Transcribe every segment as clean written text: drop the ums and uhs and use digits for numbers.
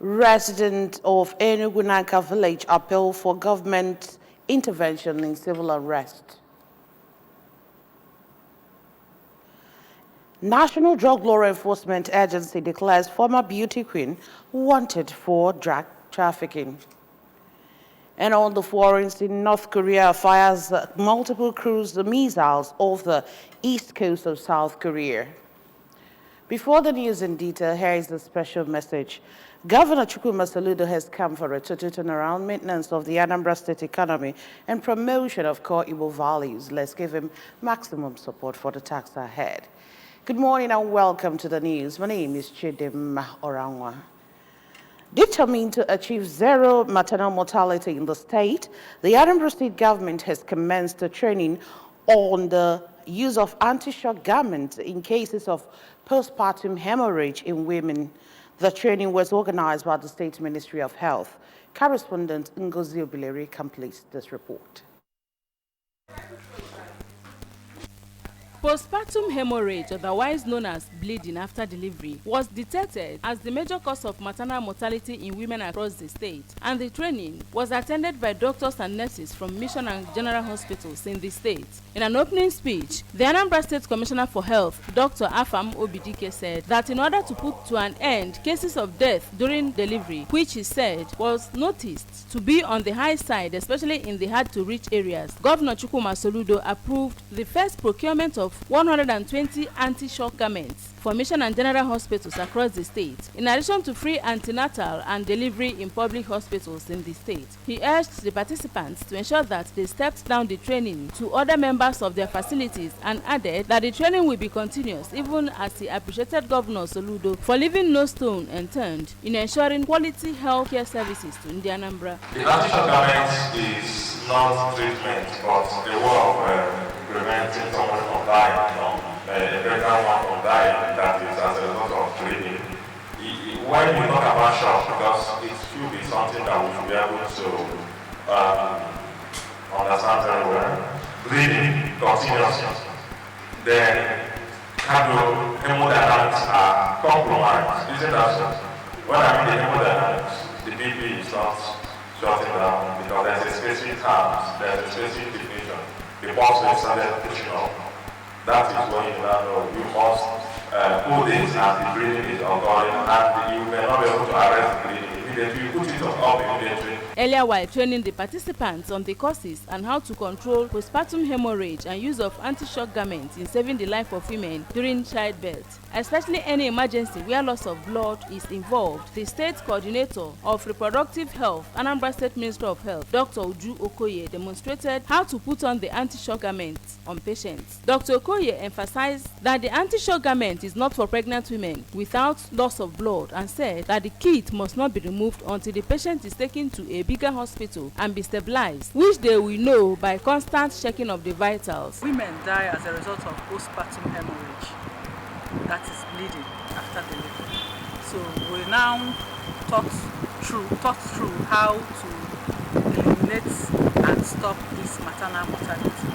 Residents of Enugu Nanka village appeal for government intervention in civil unrest. National Drug Law Enforcement Agency declares former beauty queen wanted for drug trafficking. And on the forums in North Korea fires multiple cruise missiles off the east coast of South Korea. Before the news in detail, here is the special message. Governor Chukwuma Soludo has come for a total turnaround maintenance of the Anambra State economy and promotion of core Igbo values. Let's give him maximum support for the task ahead. Good morning and welcome to the news. My name is Chidem Orangwa. Determined to achieve zero maternal mortality in the state, the Anambra State government has commenced a training on the use of anti-shock garments in cases of postpartum hemorrhage in women. The training was organized by the State Ministry of Health. Correspondent Ngozi Obileri completes this report. Postpartum hemorrhage, otherwise known as bleeding after delivery, was detected as the major cause of maternal mortality in women across the state, and the training was attended by doctors and nurses from Mission and General Hospitals in the state. In an opening speech, the Anambra State Commissioner for Health, Dr. Afam Obidike, said that in order to put to an end cases of death during delivery, which he said was noticed to be on the high side, especially in the hard-to-reach areas, Governor Chukwuma Soludo approved the first procurement of 120 anti-shock garments for Mission and General Hospitals across the state, in addition to free antenatal and delivery in public hospitals in the state. He urged the participants to ensure that they stepped down the training to other members of their facilities and added that the training will be continuous, even as he appreciated Governor Soludo for leaving no stone unturned in ensuring quality health care services to Anambra. The anti-shock garment is not treatment, but a way of preventing someone from dying, a pregnant one from dying, that is as a result of bleeding. When we talk about shock, because it should be something that we should be able to understand very well, bleeding continuously, then hemodynamics are compromised, isn't that so? When I mean the hemodynamics, the BP is not shutting down because there's a specific term, there's a specific definition. The pulse rate started pushing up. That is when you know you must pull this and the breathing is ongoing, and you may not be able to arrest the breathing immediately. You put it up immediately. Earlier, while training the participants on the causes and how to control postpartum hemorrhage and use of anti-shock garments in saving the life of women during childbirth, especially any emergency where loss of blood is involved, the state coordinator of reproductive health, Anambra State Minister of Health, Dr. Uju Okoye, demonstrated how to put on the anti-shock garments on patients. Dr. Okoye emphasized that the anti-shock garment is not for pregnant women without loss of blood and said that the kit must not be removed until the patient is taken to a bigger hospital and be stabilized, which they will know by constant checking of the vitals. Women die as a result of postpartum hemorrhage, that is bleeding after delivery. So we now thought through how to eliminate and stop this maternal mortality.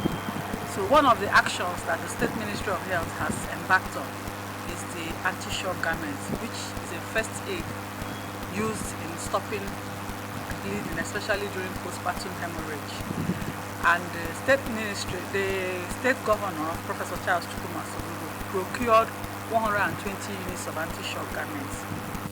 So one of the actions that the State Ministry of Health has embarked on is the anti-shock garment, which is a first aid used in stopping bleeding, especially during postpartum hemorrhage. And the state governor, Professor Charles Chukwuma Soludo, procured 120 units of anti-shock garments.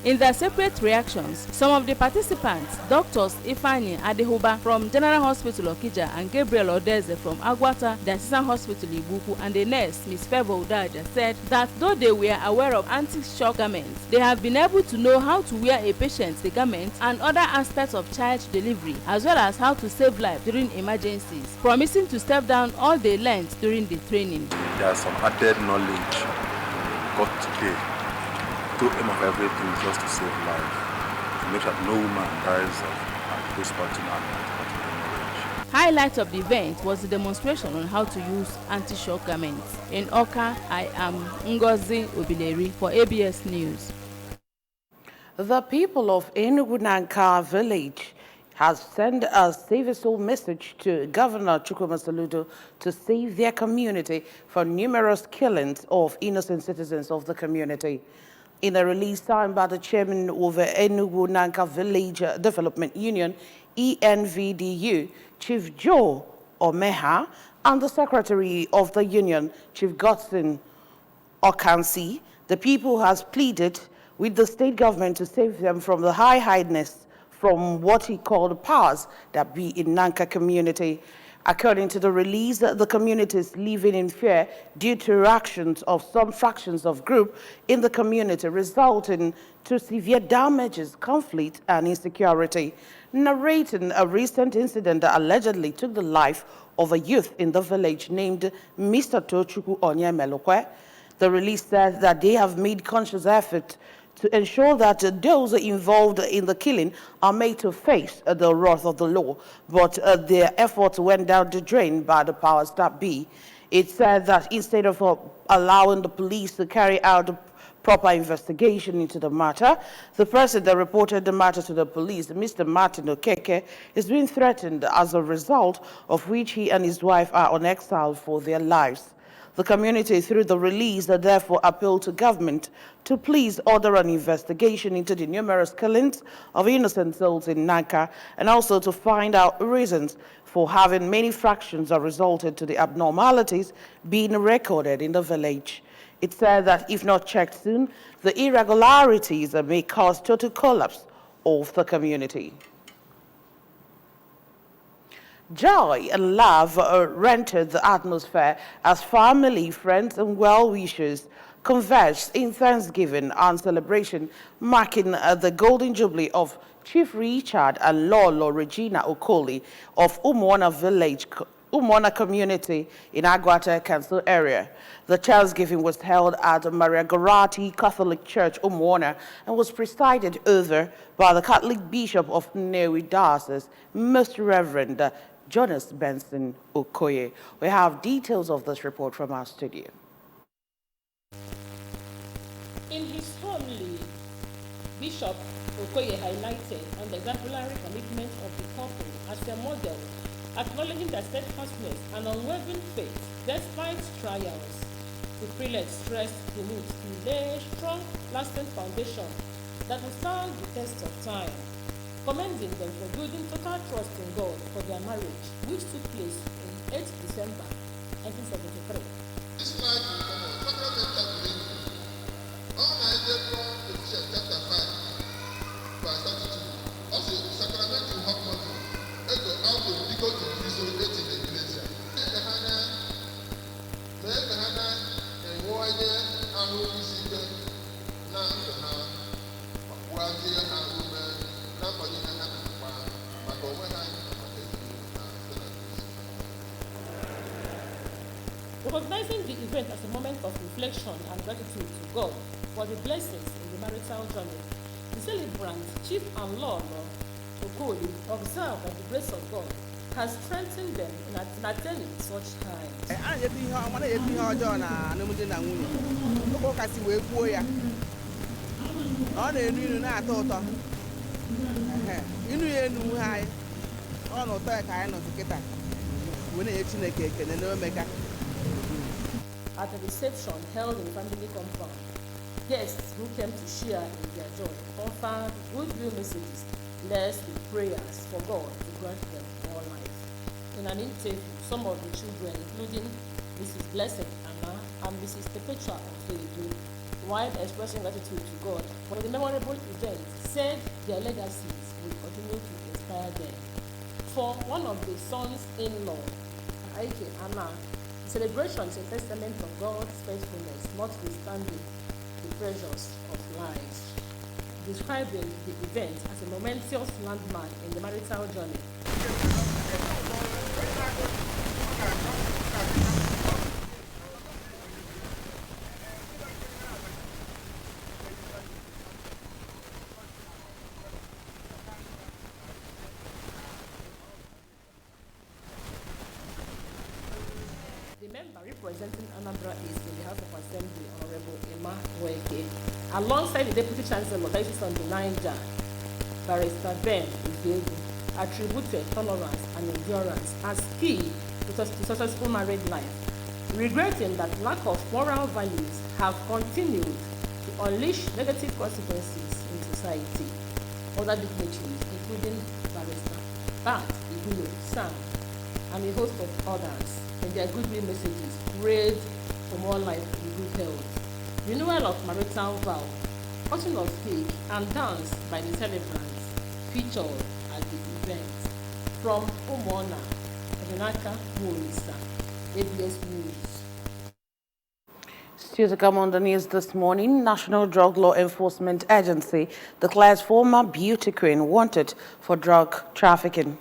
In their separate reactions, some of the participants, Doctors Ifani Adehuba from General Hospital Okija and Gabriel Odeze from Agwata Diocesan Hospital Ibuku, and the nurse, Ms. Favour Udaja, said that though they were aware of anti-shock garments, they have been able to know how to wear a patient the garment and other aspects of child delivery, as well as how to save life during emergencies, promising to step down all they learned during the training. There is some added knowledge got today. To aim of everything just to save life, to make sure no woman dies of postpartum hemorrhage. Highlight of the event was the demonstration on how to use anti-shock garments. In Oka, I am Ngozi Obileri for ABS News. The people of Enugu Nanka village has sent a save a soul message to Governor Chukwuma Soludo to save their community from numerous killings of innocent citizens of the community. In a release signed by the chairman of the Enugu Nanka Village Development Union, ENVDU, Chief Joe Omeha, and the secretary of the union, Chief Godson Okansi, the people has pleaded with the state government to save them from the high highness from what he called powers that be in Nanka community. According to the release, the community is living in fear due to actions of some fractions of group in the community, resulting to severe damages, conflict, and insecurity. Narrating a recent incident that allegedly took the life of a youth in the village named Mr. Tochukwu Onyemelokwe, the release says that they have made conscious effort to ensure that those involved in the killing are made to face the wrath of the law, but their efforts went down the drain by the powers that be. It said that instead of allowing the police to carry out proper investigation into the matter, the person that reported the matter to the police, Mr. Martin Okeke, is being threatened as a result of which he and his wife are on exile for their lives. The community, through the release, therefore appealed to government to please order an investigation into the numerous killings of innocent souls in Nanka, and also to find out reasons for having many fractions that resulted to the abnormalities being recorded in the village. It said that if not checked soon, the irregularities may cause total collapse of the community. Joy and love rendered the atmosphere as family, friends, and well-wishers converged in thanksgiving and celebration, marking the golden jubilee of Chief Richard and Lolo Regina Okoli of Umuona Village, Umuona community in Agwata Council area. The Thanksgiving was held at Maria Gorati Catholic Church, Umuona, and was presided over by the Catholic Bishop of Nnewi Diocese, Most Reverend Jonas Benson Okoye. We have details of this report from our studio. In his homily, Bishop Okoye highlighted on the exemplary commitment of the couple as a model, acknowledging their steadfastness and unwavering faith despite trials. The prelate stressed the need to lay a strong, lasting foundation that will stand the test of time, commending them for building total trust in God for their marriage, which took place on 8 December 1973. This life will come on. Sacramental believing. All Nigeria from Ephesians chapter 5, verse 32. Also, sacramental hot money. Let's go out to the go to consolidate in the iglesia. Recognizing the event as a moment of reflection and gratitude to God for the blessings in the marital journey, the celebrant, Chief and Lord Okoli, observed that the grace of God has strengthened them in attaining such times. At a reception held in the family compound, guests who came to share in their joy offered goodwill messages laced with prayers for God to grant them more life. In an interview, some of the children, including Mrs. Blessed Anna and Mrs. Perpetua Ofeldu, while expressing gratitude to God for the memorable event, said their legacies will continue to inspire them. For one of the sons-in-law, Aike Anna, celebration is a testament of God's faithfulness, notwithstanding the pressures of life, describing the event as a momentous landmark in the marital journey. Member representing Anambra East in the House of Assembly, Honorable Emma Weke, alongside the Deputy Chancellor, Diocese of the Niger, Barrister Ben Udegu, attributed tolerance and endurance as key to successful married life, regretting that lack of moral values have continued to unleash negative consequences in society. Other dignitaries, including Barrister Bat Igulo Sam, and a host of others, in their goodwill messages, prayed for more life and good health, renewal of marital vow, cutting of cake, and dance by the celebrants featured at the event. From Umona, Renaka Mwisa, ABS News. Still to come on the news this morning, National Drug Law Enforcement Agency declares former beauty queen wanted for drug trafficking.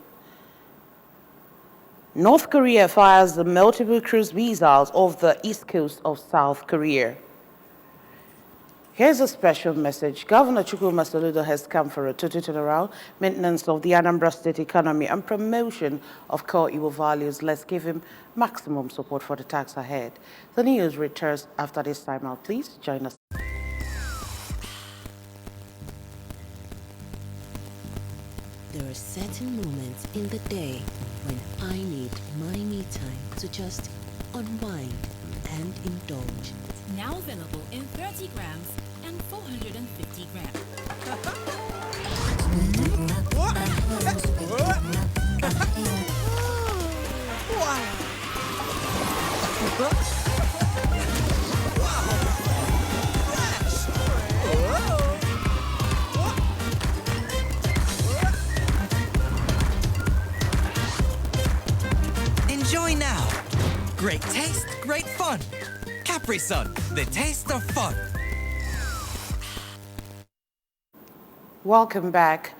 North Korea fires the multiple cruise missiles off the east coast of South Korea. Here's a special message. Governor Chukwuma Soludo has come for a total turnaround, maintenance of the Anambra State economy, and promotion of core Igbo values. Let's give him maximum support for the task ahead. The news returns after this time out. Please join us. There are certain moments in the day when I need my me time to just unwind and indulge. Now available in 30 grams and 450 grams. Enjoy now. Great taste, great fun. Capri Sun, the taste of fun. Welcome back.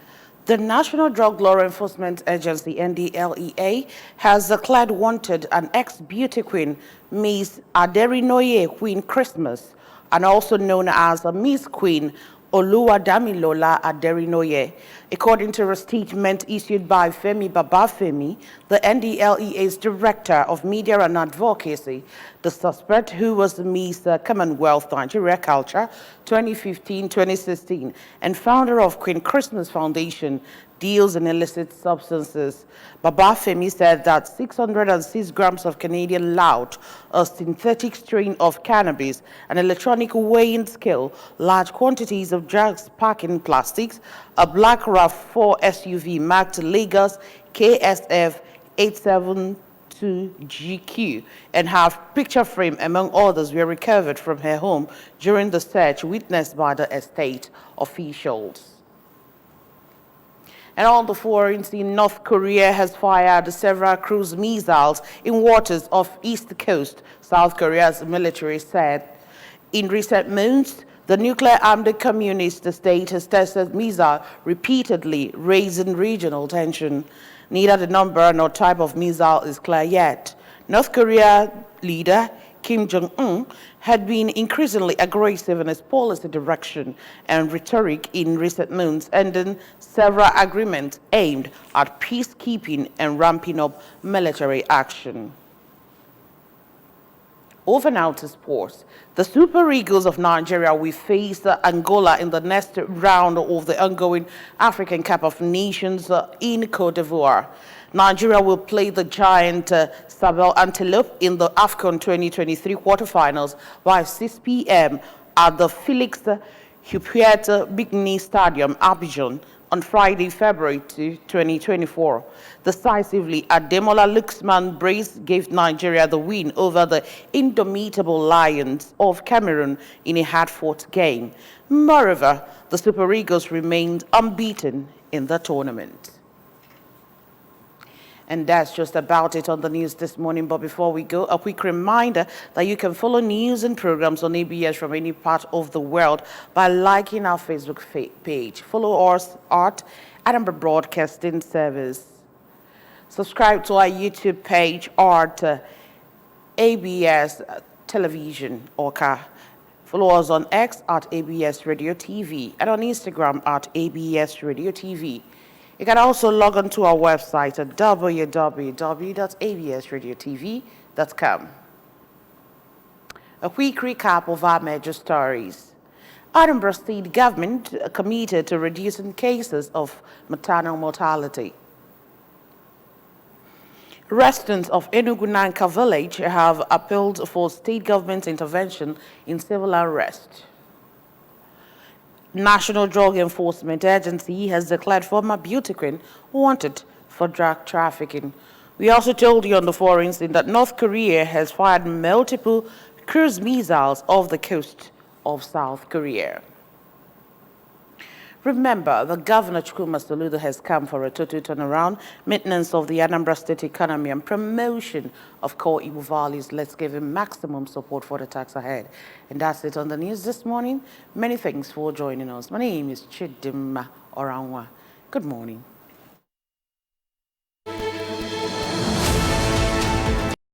The National Drug Law Enforcement Agency, NDLEA, has declared wanted an ex-beauty queen, Miss Aderinoye Queen Christmas, and also known as Miss Queen Oluwadamilola Aderinoye. According to a statement issued by Femi Babafemi, the NDLEA's Director of Media and Advocacy, the suspect, who was Miss Commonwealth Nigeria Culture 2015-2016 and founder of Queen Christmas Foundation, deals in illicit substances. Babafemi said that 606 grams of Canadian loud, a synthetic strain of cannabis, an electronic weighing scale, large quantities of drugs packed in plastics, a black RAV4 SUV marked Lagos KSF 872GQ, and her picture frame, among others, were recovered from her home during the search witnessed by the estate officials. And on the foreigns, in North Korea has fired several cruise missiles in waters off East Coast, South Korea's military said. In recent months, the nuclear-armed communist state has tested missiles repeatedly, raising regional tension. Neither the number nor type of missile is clear yet. North Korea leader Kim Jong-un had been increasingly aggressive in his policy direction and rhetoric in recent months, ending several agreements aimed at peacekeeping and ramping up military action. Over now to sports. The Super Eagles of Nigeria will face Angola in the next round of the ongoing African Cup of Nations in Cote d'Ivoire. Nigeria will play the giant Sahel Antelope in the AFCON 2023 quarterfinals by 6 p.m. at the Felix Houphouët-Boigny Stadium, Abidjan, on Friday, February 2, 2024. Decisively, Ademola Lookman Brace gave Nigeria the win over the indomitable Lions of Cameroon in a hard-fought game. Moreover, the Super Eagles remained unbeaten in the tournament. And that's just about it on the news this morning. But before we go, a quick reminder that you can follow news and programs on ABS from any part of the world by liking our Facebook page. Follow us at Anambra Broadcasting Service. Subscribe to our YouTube page at ABS Television Oka. Follow us on X at ABS Radio TV and on Instagram at ABS Radio TV. You can also log on to our website at www.absradiotv.com. A quick recap of our major stories. Anambra State government committed to reducing cases of maternal mortality. Residents of Enugu-Nanka village have appealed for state government intervention in civil unrest. National Drug Enforcement Agency has declared former beauty queen wanted for drug trafficking. We also told you on the foreign scene that North Korea has fired multiple cruise missiles off the coast of South Korea. Remember, the Governor Chukwuma Soludo has come for a total turnaround, maintenance of the Anambra State economy and promotion of core Igbo values. Let's give him maximum support for the tax ahead. And that's it on the news this morning. Many thanks for joining us. My name is Chidimma Oranwa. Good morning.